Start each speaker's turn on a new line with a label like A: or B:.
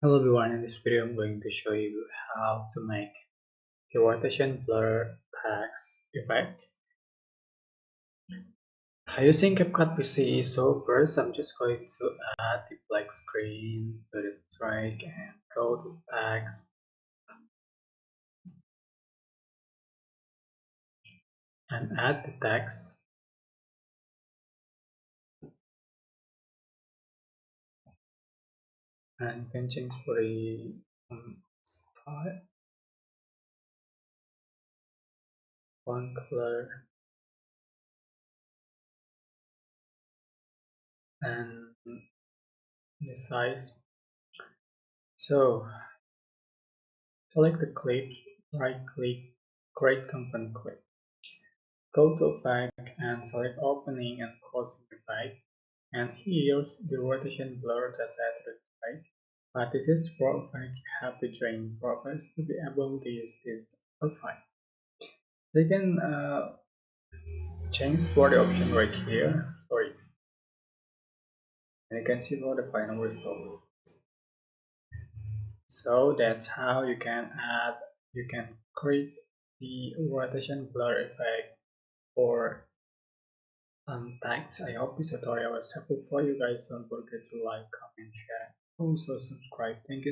A: Hello everyone, in this video I'm going to show you how to make the rotation blur text effect using CapCut PC. So first I'm just going to add the black screen to the track and go to text and add the text, and you can change for the style, font color, and the size. So select the clips, right click, create component clip. Go to Effect and select Opening and Closing Effect. And here's the rotation blur that's added to the effect. But this is for effect you have to join properties to be able to use this effect. You can change for the option right here. Sorry. And you can see for the final result. So that's how you can create the rotation blur effect for thanks. I hope this tutorial was helpful for you guys. Don't forget to like, comment, share, also subscribe. Thank you.